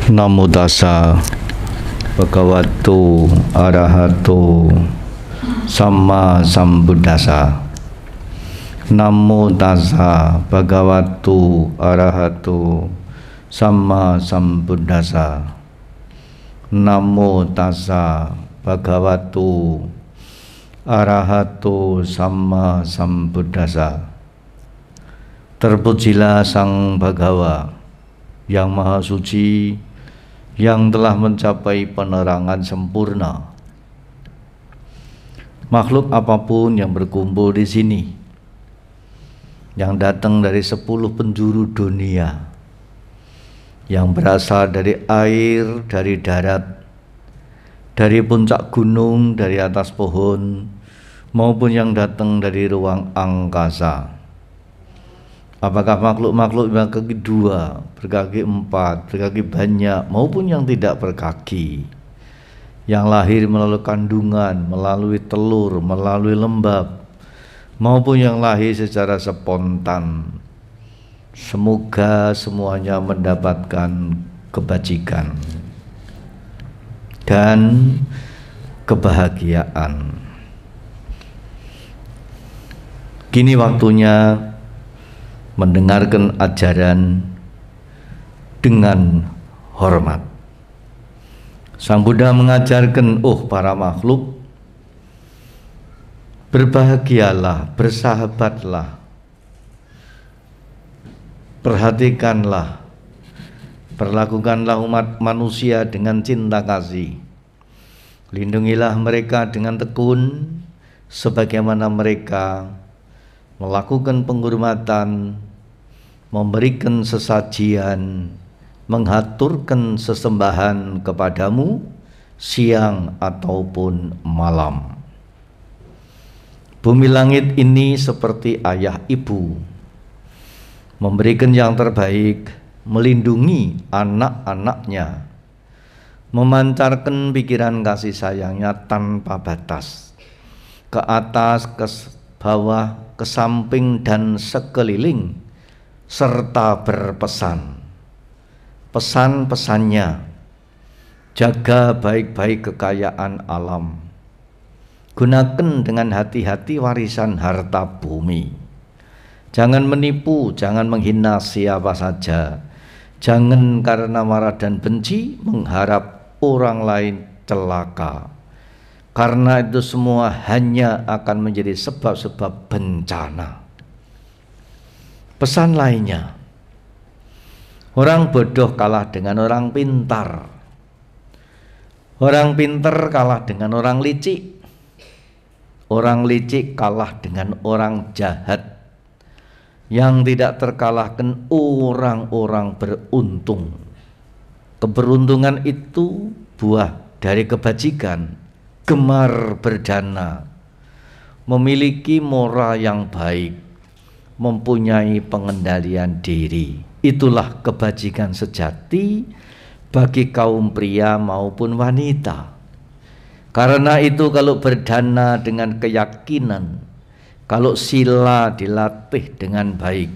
Namo tassa bhagavato arahato samma sambuddhassa. Namo tassa bhagavato arahato samma sambuddhassa. Namo tassa bhagavato arahato samma sambuddhassa. Terpujilah Sang Bhagawa yang Maha Suci, yang telah mencapai penerangan sempurna. Makhluk apapun yang berkumpul di sini, yang datang dari 10 penjuru dunia, yang berasal dari air, dari darat, dari puncak gunung, dari atas pohon, maupun yang datang dari ruang angkasa. Apakah makhluk-makhluk yang berkaki 2, berkaki 4, berkaki banyak, maupun yang tidak berkaki, yang lahir melalui kandungan, melalui telur, melalui lembab, maupun yang lahir secara spontan, semoga semuanya mendapatkan kebajikan dan kebahagiaan. Kini waktunya mendengarkan ajaran dengan hormat. Sang Buddha mengajarkan, para makhluk, berbahagialah, bersahabatlah, perhatikanlah, perlakukanlah umat manusia dengan cinta kasih, lindungilah mereka dengan tekun, sebagaimana mereka melakukan penghormatan, memberikan sesajian, menghaturkan sesembahan kepadamu siang ataupun malam. Bumi langit ini seperti ayah ibu, memberikan yang terbaik, melindungi anak-anaknya, memancarkan pikiran kasih sayangnya tanpa batas, ke atas, ke bawah, ke samping dan sekeliling, serta berpesan. Pesan-pesannya, jaga baik-baik kekayaan alam, gunakan dengan hati-hati warisan harta bumi, jangan menipu, jangan menghina siapa saja, jangan karena marah dan benci mengharap orang lain celaka, karena itu semua hanya akan menjadi sebab-sebab bencana. Pesan lainnya, orang bodoh kalah dengan orang pintar, orang pintar kalah dengan orang licik, orang licik kalah dengan orang jahat, yang tidak terkalahkan orang-orang beruntung. Keberuntungan itu buah dari kebajikan, gemar berdana, memiliki moral yang baik, mempunyai pengendalian diri. Itulah kebajikan sejati bagi kaum pria maupun wanita. Karena itu kalau berdana dengan keyakinan, kalau sila dilatih dengan baik,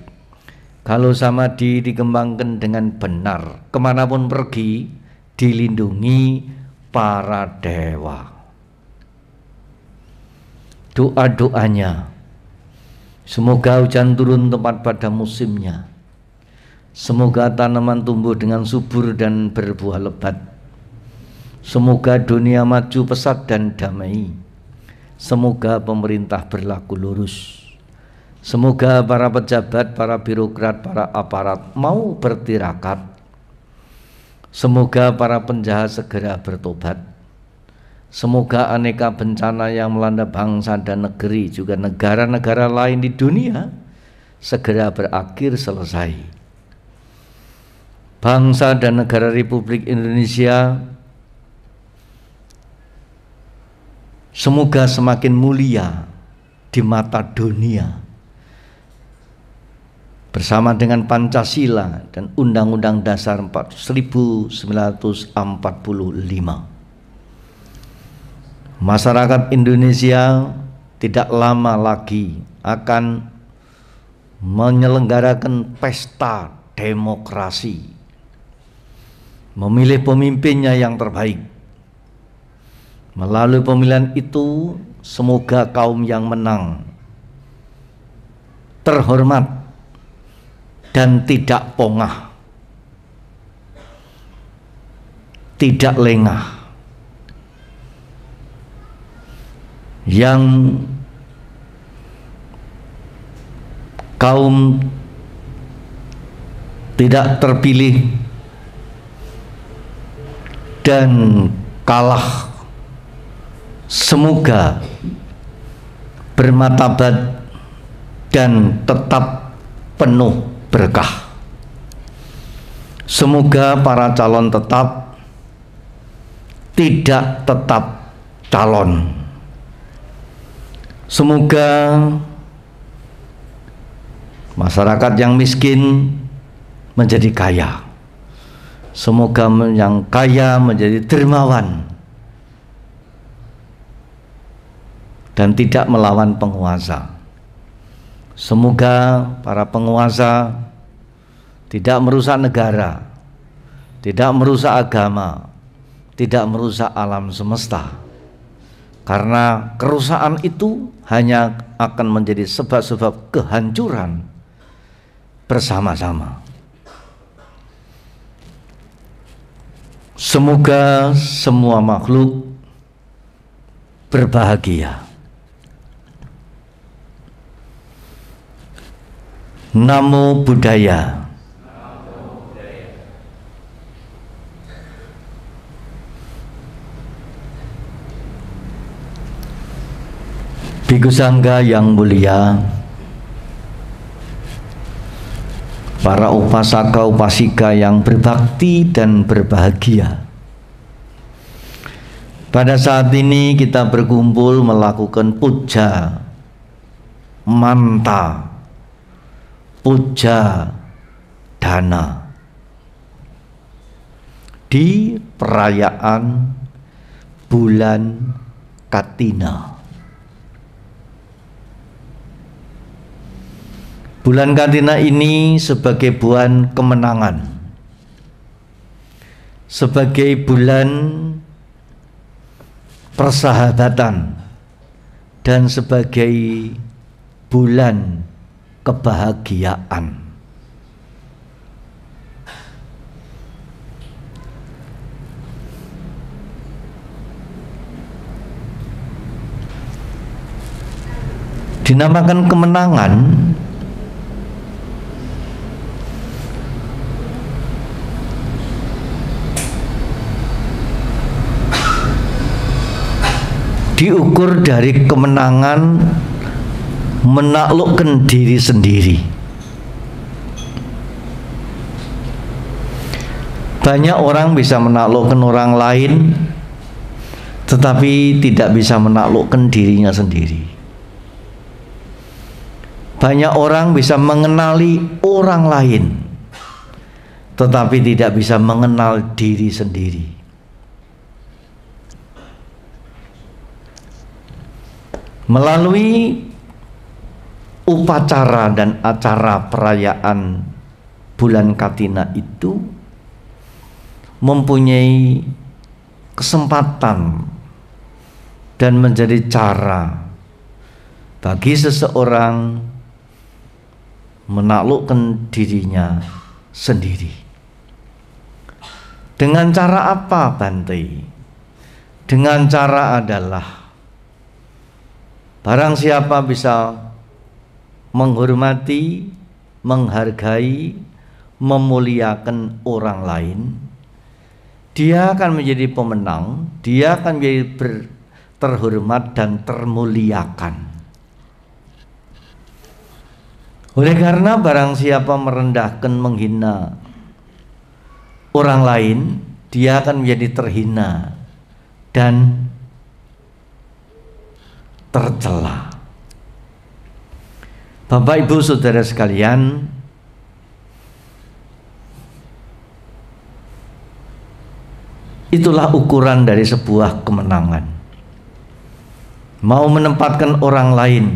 kalau samadhi dikembangkan dengan benar, kemanapun pergi dilindungi para dewa. Doa-doanya, semoga hujan turun tepat pada musimnya, semoga tanaman tumbuh dengan subur dan berbuah lebat, semoga dunia maju pesat dan damai, semoga pemerintah berlaku lurus, semoga para pejabat, para birokrat, para aparat mau bertirakat, semoga para penjahat segera bertobat, semoga aneka bencana yang melanda bangsa dan negeri, juga negara-negara lain di dunia, segera berakhir selesai. Bangsa dan negara Republik Indonesia semoga semakin mulia di mata dunia, bersama dengan Pancasila dan Undang-Undang Dasar 1945. Masyarakat Indonesia tidak lama lagi akan menyelenggarakan pesta demokrasi, memilih pemimpinnya yang terbaik. Melalui pemilihan itu, semoga kaum yang menang terhormat dan tidak pongah, tidak lengah. Yang kaum tidak terpilih dan kalah, semoga bermartabat dan tetap penuh berkah. Semoga para calon tetap tidak tetap calon. Semoga masyarakat yang miskin menjadi kaya. Semoga yang kaya menjadi dermawan dan tidak melawan penguasa. Semoga para penguasa tidak merusak negara, tidak merusak agama, tidak merusak alam semesta. Karena kerusakan itu hanya akan menjadi sebab-sebab kehancuran bersama-sama. Semoga semua makhluk berbahagia. Namo Buddhaya. Bhikkhu Sangha yang mulia, para upasaka upasika yang berbakti dan berbahagia. Pada saat ini kita berkumpul melakukan puja manta, puja dana di perayaan bulan Katina. Bulan Katina ini sebagai bulan kemenangan, sebagai bulan persahabatan, dan sebagai bulan kebahagiaan. Dinamakan kemenangan diukur dari kemenangan menaklukkan diri sendiri. Banyak orang bisa menaklukkan orang lain, tetapi tidak bisa menaklukkan dirinya sendiri. Banyak orang bisa mengenali orang lain, tetapi tidak bisa mengenal diri sendiri. Melalui upacara dan acara perayaan bulan Katina itu mempunyai kesempatan dan menjadi cara bagi seseorang menaklukkan dirinya sendiri. Dengan cara apa, Bante? Dengan cara adalah barang siapa bisa menghormati, menghargai, memuliakan orang lain, dia akan menjadi pemenang, dia akan menjadi terhormat dan termuliakan. Oleh karena barang siapa merendahkan, menghina orang lain, dia akan menjadi terhina dan tercela. Bapak Ibu Saudara sekalian, itulah ukuran dari sebuah kemenangan. Mau menempatkan orang lain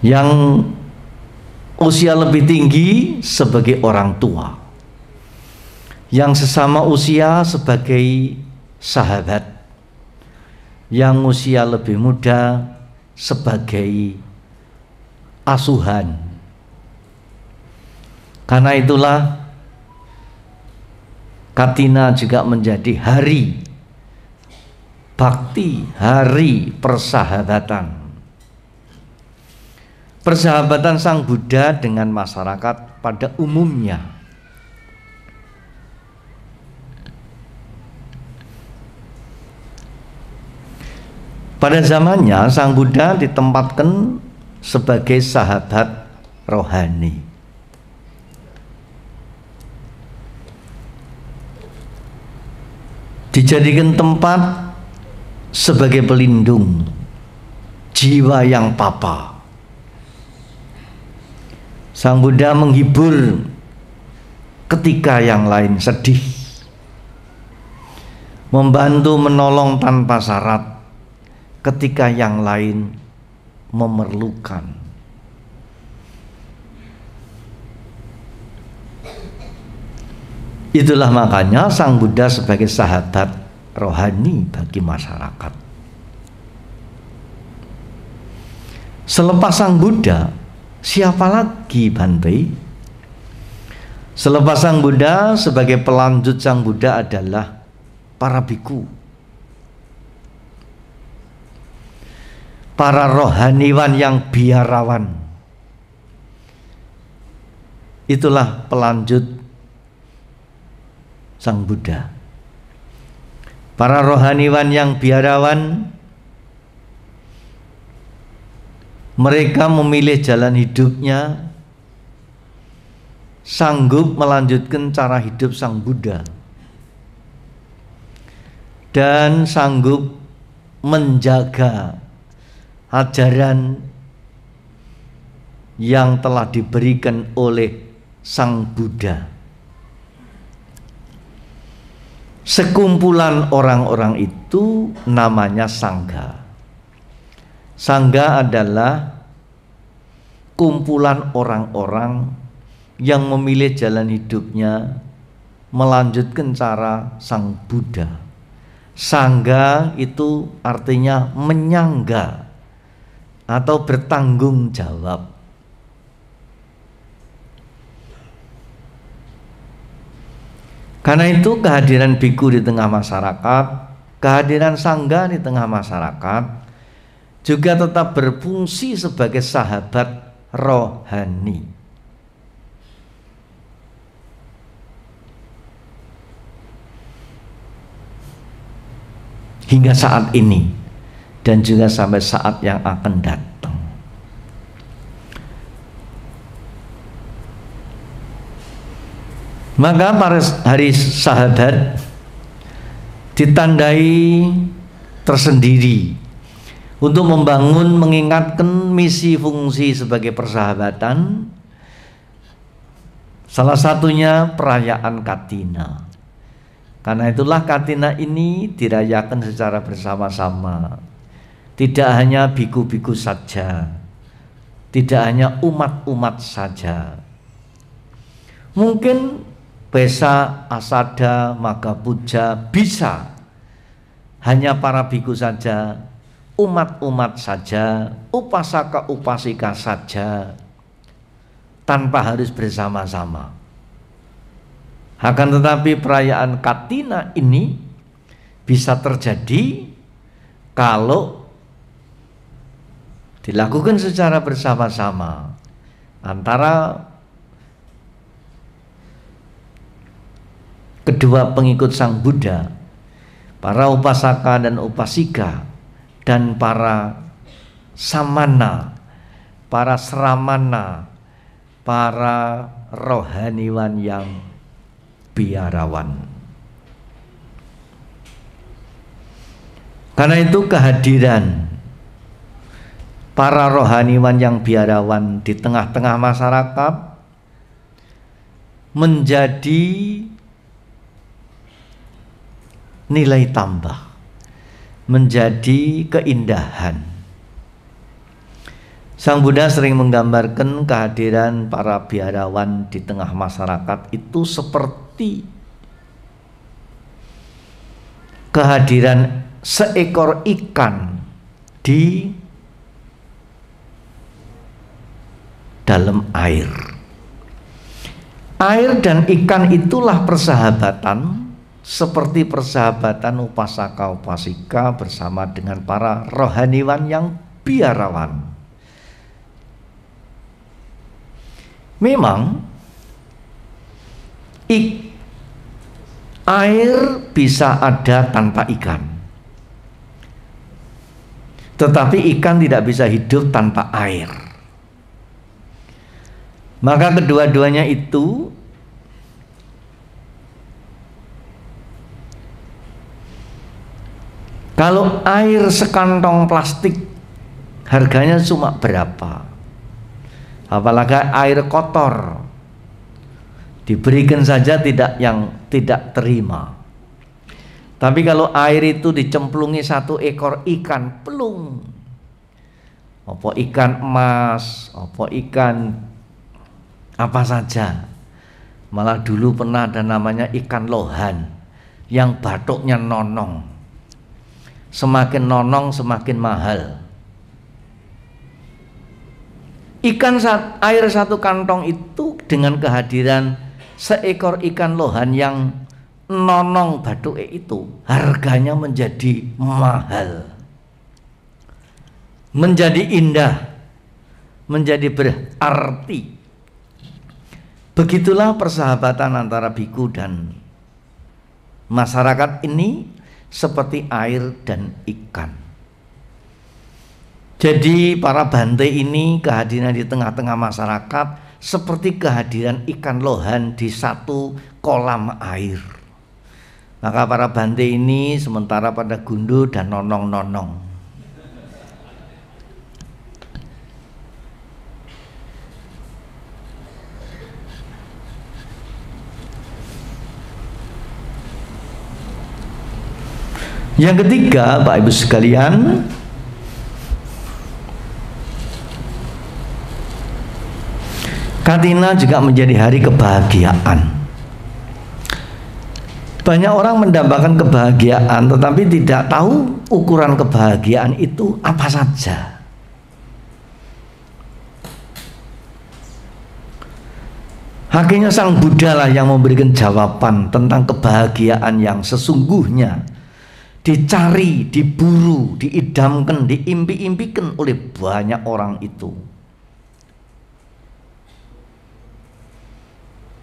yang usia lebih tinggi sebagai orang tua, yang sesama usia sebagai sahabat, yang usia lebih muda sebagai asuhan. Karena itulah Katina juga menjadi hari bakti, hari persahabatan. Persahabatan Sang Buddha dengan masyarakat pada umumnya. Pada zamannya Sang Buddha ditempatkan sebagai sahabat rohani. Dijadikan tempat sebagai pelindung jiwa yang papa. Sang Buddha menghibur ketika yang lain sedih, membantu menolong tanpa syarat ketika yang lain memerlukan. Itulah makanya Sang Buddha sebagai sahabat rohani bagi masyarakat. Selepas Sang Buddha, siapa lagi Bante? Selepas Sang Buddha, sebagai pelanjut Sang Buddha adalah para biku, para rohaniwan yang biarawan. Itulah pelanjut Sang Buddha. Para rohaniwan yang biarawan, mereka memilih jalan hidupnya, sanggup melanjutkan cara hidup Sang Buddha, dan sanggup menjaga ajaran yang telah diberikan oleh Sang Buddha. Sekumpulan orang-orang itu namanya Sangha. Sangha adalah kumpulan orang-orang yang memilih jalan hidupnya melanjutkan cara Sang Buddha. Sangha itu artinya menyangga atau bertanggung jawab. Karena itu kehadiran biku di tengah masyarakat, kehadiran sangga di tengah masyarakat juga tetap berfungsi sebagai sahabat rohani. Hingga saat ini dan juga sampai saat yang akan datang. Maka para hari sahabat ditandai tersendiri untuk membangun, mengingatkan misi fungsi sebagai persahabatan. Salah satunya perayaan Katina. Karena itulah Katina ini dirayakan secara bersama-sama. Tidak hanya biku-biku saja, tidak hanya umat-umat saja. Mungkin Besa, Asada, Magapuja bisa hanya para biku saja, umat-umat saja, upasaka-upasika saja, tanpa harus bersama-sama. Akan tetapi perayaan Katina ini bisa terjadi kalau dilakukan secara bersama-sama antara kedua pengikut Sang Buddha, para upasaka dan upasika, dan para samana, para sramana, para rohaniwan yang biarawan. Karena itu kehadiran para rohaniwan yang biarawan di tengah-tengah masyarakat menjadi nilai tambah, menjadi keindahan. Sang Buddha sering menggambarkan kehadiran para biarawan di tengah masyarakat itu seperti kehadiran seekor ikan di dalam air. Air dan ikan itulah persahabatan, seperti persahabatan upasaka upasika bersama dengan para rohaniwan yang biarawan. Memang air bisa ada tanpa ikan, tetapi ikan tidak bisa hidup tanpa air. Maka kedua-duanya itu kalau air sekantong plastik harganya cuma berapa? Apalagi air kotor diberikan saja tidak terima. Tapi kalau air itu dicemplungi satu ekor ikan pelung, apa ikan emas, apa ikan apa saja. Malah dulu pernah ada namanya ikan lohan yang batuknya nonong. Semakin nonong semakin mahal. Air satu kantong itu dengan kehadiran seekor ikan lohan yang nonong batuke itu harganya menjadi mahal, menjadi indah, menjadi berarti. Begitulah persahabatan antara biku dan masyarakat ini seperti air dan ikan. Jadi para bante ini kehadiran di tengah-tengah masyarakat seperti kehadiran ikan lohan di satu kolam air. Maka para bante ini sementara pada gundu dan nonong-nonong. Yang ketiga, Bapak Ibu sekalian, Katina juga menjadi hari kebahagiaan. Banyak orang mendambakan kebahagiaan tetapi tidak tahu ukuran kebahagiaan itu apa saja. Akhirnya Sang Buddha lah yang memberikan jawaban tentang kebahagiaan yang sesungguhnya dicari, diburu, diidamkan, diimpi-impikan oleh banyak orang itu.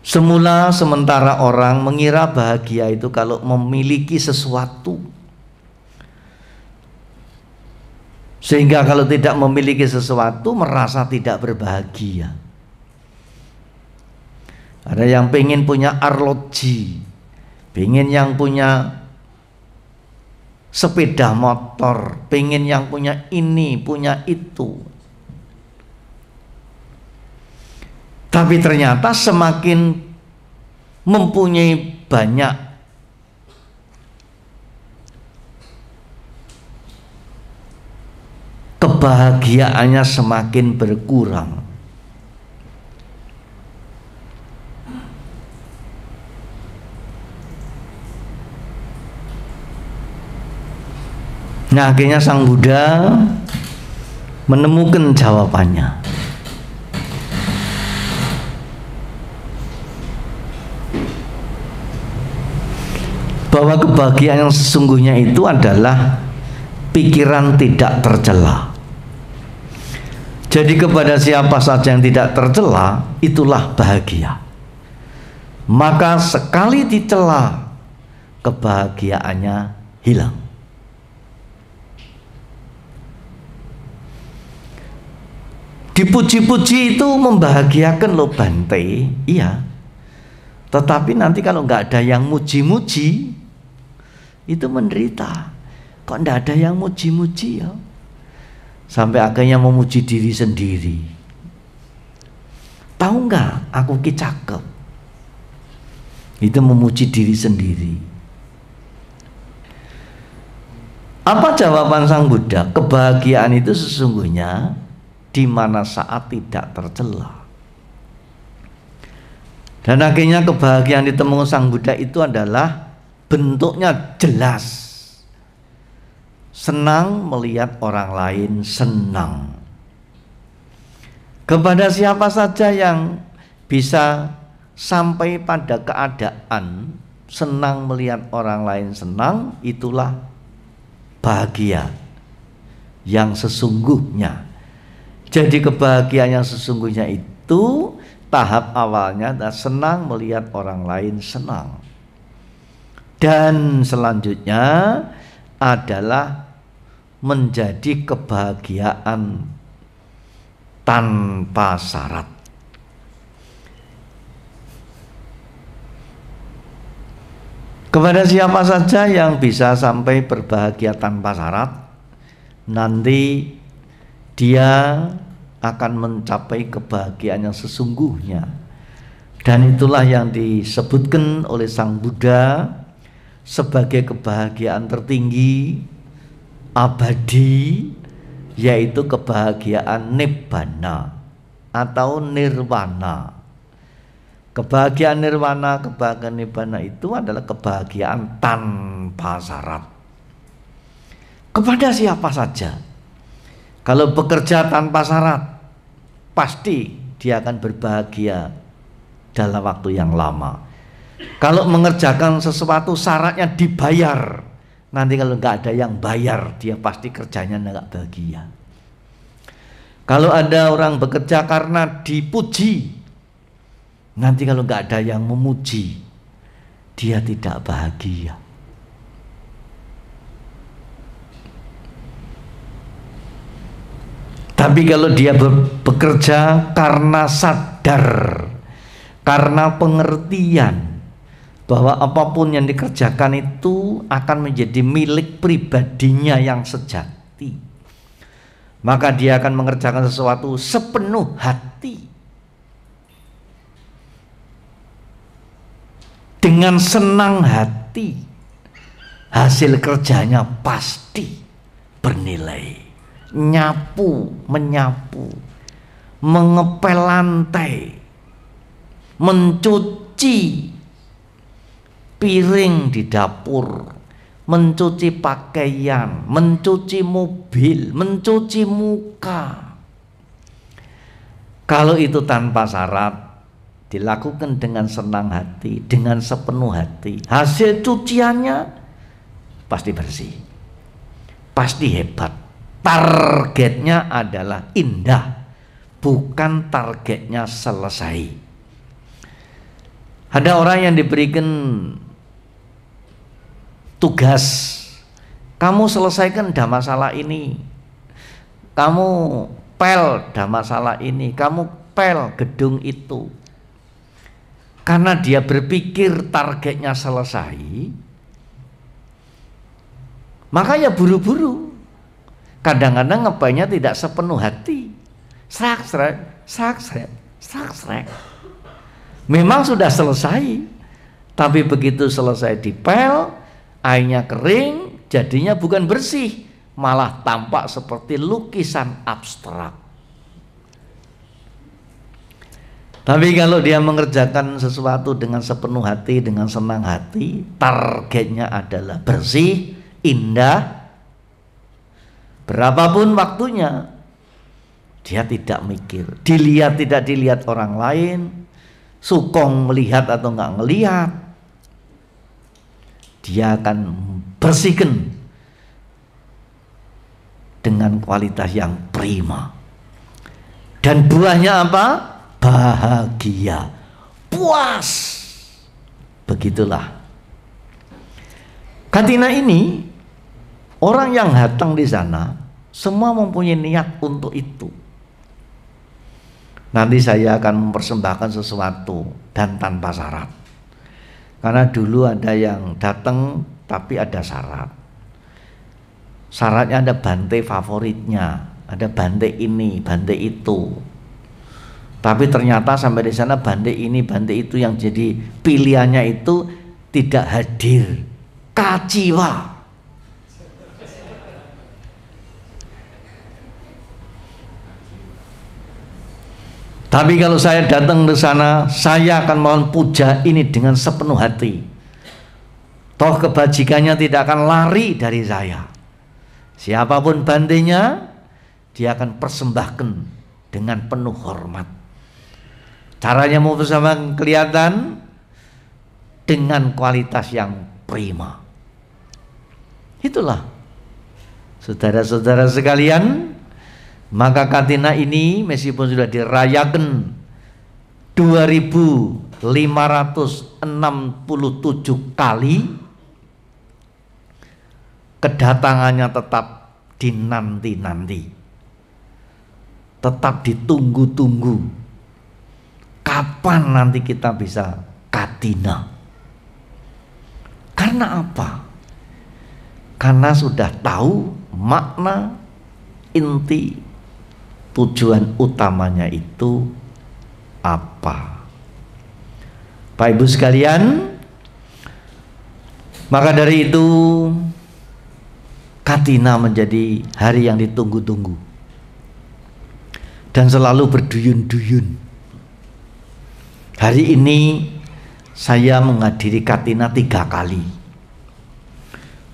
Semula sementara orang mengira bahagia itu kalau memiliki sesuatu, sehingga kalau tidak memiliki sesuatu merasa tidak berbahagia. Ada yang pengen punya arloji, pengen yang punya sepeda motor, pengen yang punya ini, punya itu. Tapi ternyata semakin mempunyai banyak kebahagiaannya semakin berkurang. Nah, akhirnya Sang Buddha menemukan jawabannya. Bahwa kebahagiaan yang sesungguhnya itu adalah pikiran tidak tercela. Jadi kepada siapa saja yang tidak tercela, itulah bahagia. Maka sekali dicela, kebahagiaannya hilang. Dipuji-puji itu membahagiakan loh Bante, iya. Tetapi nanti kalau nggak ada yang muji-muji, itu menderita. Kok nggak ada yang muji-muji ya? Sampai akhirnya memuji diri sendiri. Tahu nggak? Aku ki cakep. Itu memuji diri sendiri. Apa jawaban Sang Buddha? Kebahagiaan itu sesungguhnya di mana saat tidak tercela. Dan akhirnya kebahagiaan ditemukan Sang Buddha itu adalah bentuknya jelas. Senang melihat orang lain senang. Kepada siapa saja yang bisa sampai pada keadaan senang melihat orang lain senang, itulah bahagia yang sesungguhnya. Jadi kebahagiaan yang sesungguhnya itu tahap awalnya adalah senang melihat orang lain senang. Dan selanjutnya adalah menjadi kebahagiaan tanpa syarat. Kepada siapa saja yang bisa sampai berbahagia tanpa syarat, nanti dia akan mencapai kebahagiaan yang sesungguhnya. Dan itulah yang disebutkan oleh Sang Buddha sebagai kebahagiaan tertinggi, abadi, yaitu kebahagiaan nibbana atau nirwana. Kebahagiaan nirwana, kebahagiaan nibbana itu adalah kebahagiaan tanpa syarat. Kepada siapa saja. Kalau bekerja tanpa syarat, pasti dia akan berbahagia dalam waktu yang lama. Kalau mengerjakan sesuatu syaratnya dibayar, nanti kalau nggak ada yang bayar, dia pasti kerjanya nggak bahagia. Kalau ada orang bekerja karena dipuji, nanti kalau nggak ada yang memuji, dia tidak bahagia. Tapi kalau dia bekerja karena sadar, karena pengertian bahwa apapun yang dikerjakan itu akan menjadi milik pribadinya yang sejati, maka dia akan mengerjakan sesuatu sepenuh hati, dengan senang hati. Hasil kerjanya pasti bernilai. Nyapu, menyapu, mengepel lantai, mencuci piring di dapur, mencuci pakaian, mencuci mobil, mencuci muka. Kalau itu tanpa syarat, dilakukan dengan senang hati, dengan sepenuh hati, hasil cuciannya pasti bersih, pasti hebat. Targetnya adalah indah, bukan targetnya selesai. Ada orang yang diberikan tugas, kamu selesaikan dah masalah ini, kamu pel dah masalah ini, kamu pel gedung itu. Karena dia berpikir targetnya selesai, maka ya buru-buru. Kadang-kadang ngepainnya tidak sepenuh hati, srak-srek, srak-srek, srak-srek. Memang sudah selesai, tapi begitu selesai dipel, airnya kering, jadinya bukan bersih, malah tampak seperti lukisan abstrak. Tapi kalau dia mengerjakan sesuatu dengan sepenuh hati, dengan senang hati, targetnya adalah bersih, indah, berapapun waktunya, dia tidak mikir, dilihat tidak dilihat orang lain, sukong melihat atau nggak ngelihat, dia akan bersihkan dengan kualitas yang prima. Dan buahnya apa? Bahagia, puas. Begitulah. Katina ini, orang yang datang di sana semua mempunyai niat untuk itu. Nanti saya akan mempersembahkan sesuatu dan tanpa syarat. Karena dulu ada yang datang tapi ada syarat. Syaratnya ada bante favoritnya, ada bante ini, bante itu. Tapi ternyata sampai di sana bante ini, bante itu yang jadi pilihannya itu tidak hadir. Kaciwa. Tapi kalau saya datang ke sana, saya akan mohon puja ini dengan sepenuh hati. Toh kebajikannya tidak akan lari dari saya. Siapapun bantenya, dia akan persembahkan dengan penuh hormat. Caranya mau bersama kelihatan dengan kualitas yang prima. Itulah saudara-saudara sekalian. Maka Katina ini meskipun sudah dirayakan 2567 kali, kedatangannya tetap dinanti-nanti, tetap ditunggu-tunggu. Kapan nanti kita bisa Katina? Karena apa? Karena sudah tahu makna inti, tujuan utamanya itu apa. Pak Ibu sekalian, maka dari itu Katina menjadi hari yang ditunggu-tunggu dan selalu berduyun-duyun. Hari ini saya menghadiri Katina 3 kali.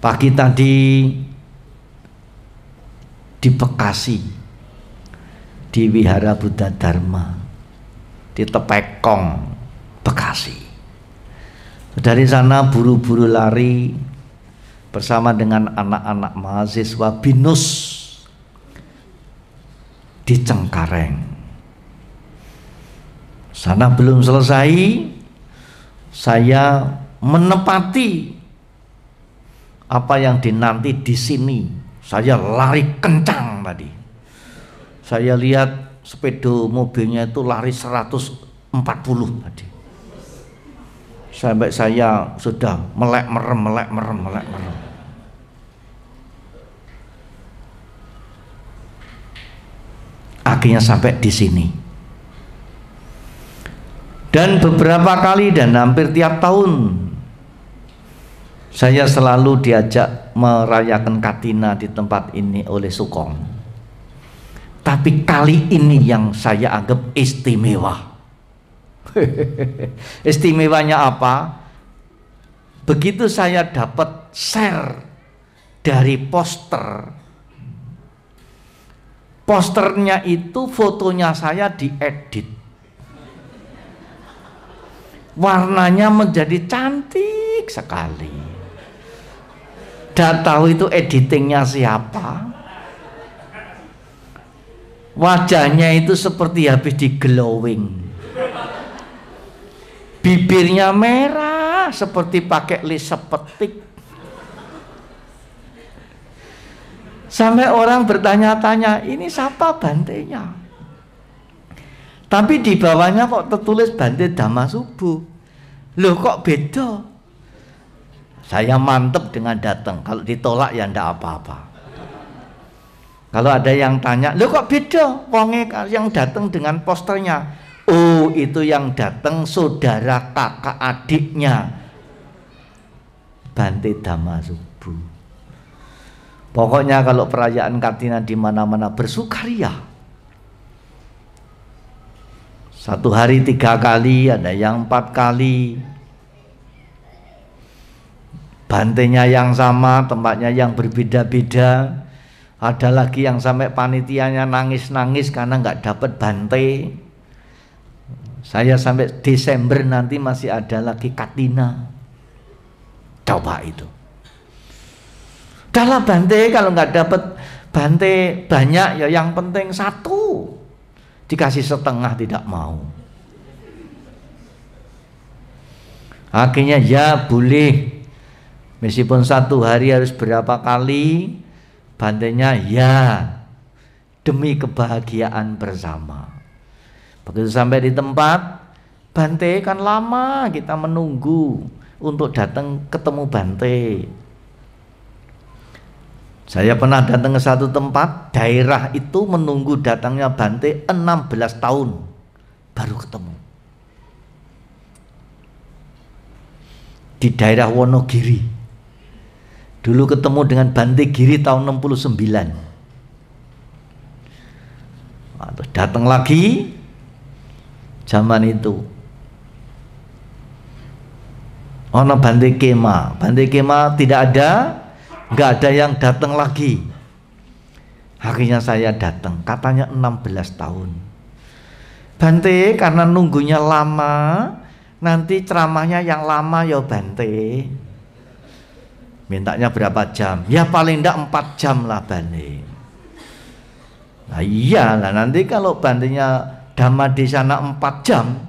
Pagi tadi di Bekasi, di Wihara Buddha Dharma, di Tepekong, Bekasi. Dari sana buru-buru lari bersama dengan anak-anak mahasiswa BINUS di Cengkareng. Sana belum selesai, saya menepati apa yang dinanti di sini. Saya lari kencang tadi. Saya lihat sepeda mobilnya itu lari 140 tadi. Sampai saya sudah melek merem. Akhirnya sampai di sini. Dan beberapa kali dan hampir tiap tahun saya selalu diajak merayakan Katina di tempat ini oleh Sukong. Tapi kali ini yang saya anggap istimewa. Istimewanya apa? Begitu saya dapat share dari posternya itu fotonya saya diedit. Warnanya menjadi cantik sekali. Tidak tahu itu editingnya siapa. Wajahnya itu seperti habis di glowing. Bibirnya merah seperti pakai lis sepetik. Sampai orang bertanya-tanya, ini siapa bantenya? Tapi di bawahnya kok tertulis Bante Dhamma Subuh. Loh kok beda? Saya mantep dengan datang. Kalau ditolak ya ndak apa-apa. Kalau ada yang tanya, loh kok beda? Wonge yang datang dengan posternya. Oh, itu yang datang saudara kakak adiknya Bante Dhamma Subuh. Pokoknya kalau perayaan Katina di mana-mana bersukaria. 1 hari 3 kali, ada yang 4 kali. Bantenya yang sama, tempatnya yang berbeda-beda. Ada lagi yang sampai panitianya nangis-nangis karena nggak dapat bante. Saya sampai Desember nanti masih ada lagi Katina. Coba itu. Dalam bante, kalau nggak dapat bante banyak ya yang penting 1. Dikasih setengah tidak mau. Akhirnya ya boleh. Meskipun 1 hari harus berapa kali, bantenya ya demi kebahagiaan bersama. Begitu sampai di tempat, bante kan lama kita menunggu untuk datang ketemu bante. Saya pernah datang ke satu tempat, daerah itu menunggu datangnya bante 16 tahun baru ketemu. Di daerah Wonogiri. Dulu ketemu dengan Bante Giri tahun 69. Terus datang lagi, zaman itu. Ono Bante Kema tidak ada, nggak ada yang datang lagi. Akhirnya saya datang, katanya 16 tahun. Bante, karena nunggunya lama, nanti ceramahnya yang lama ya Bante. Mintanya berapa jam? Ya paling enggak 4 jam lah Bante. Nah iyalah, nanti kalau Bantenya dhamma di sana 4 jam,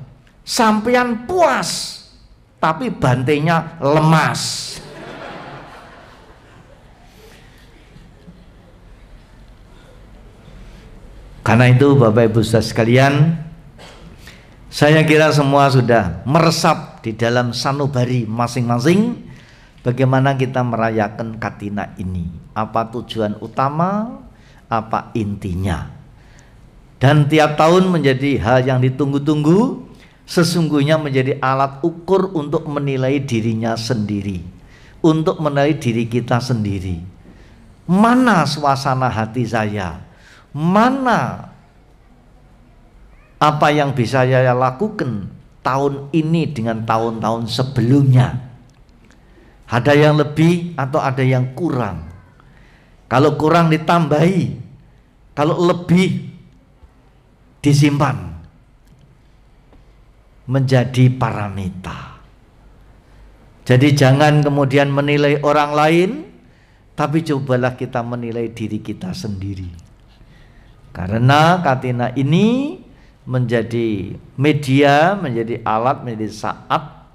sampean puas, tapi Bantenya lemas. Karena itu Bapak Ibu saudara sekalian, saya kira semua sudah meresap di dalam sanubari masing-masing. Bagaimana kita merayakan Katina ini, apa tujuan utama, apa intinya. Dan tiap tahun menjadi hal yang ditunggu-tunggu, sesungguhnya menjadi alat ukur untuk menilai dirinya sendiri, untuk menilai diri kita sendiri. Mana suasana hati saya, mana apa yang bisa saya lakukan tahun ini dengan tahun-tahun sebelumnya. Ada yang lebih atau ada yang kurang. Kalau kurang ditambahi, kalau lebih disimpan menjadi paramita. Jadi jangan kemudian menilai orang lain, tapi cobalah kita menilai diri kita sendiri. Karena Katina ini menjadi media, menjadi alat, menjadi saat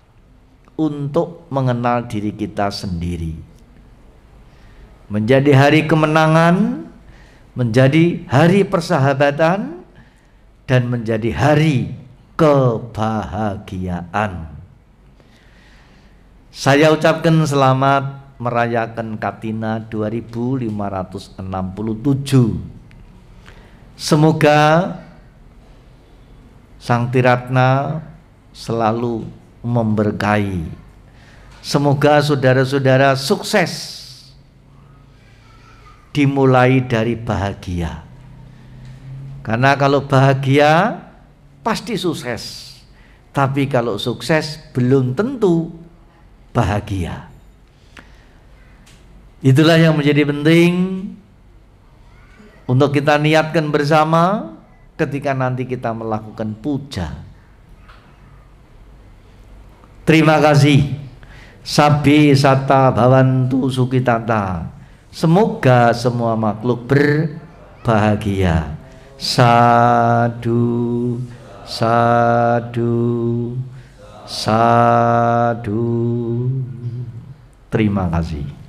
untuk mengenal diri kita sendiri. Menjadi hari kemenangan, menjadi hari persahabatan, dan menjadi hari kebahagiaan. Saya ucapkan selamat merayakan Katina 2567. Semoga Sang Tiratna selalu memberkahi. Semoga saudara-saudara sukses, dimulai dari bahagia. Karena kalau bahagia pasti sukses, tapi kalau sukses belum tentu bahagia. Itulah yang menjadi penting untuk kita niatkan bersama ketika nanti kita melakukan puja. Terima kasih. Sabi sata bhavantu sukitata. Semoga semua makhluk berbahagia. Sadu, sadu, sadu. Terima kasih.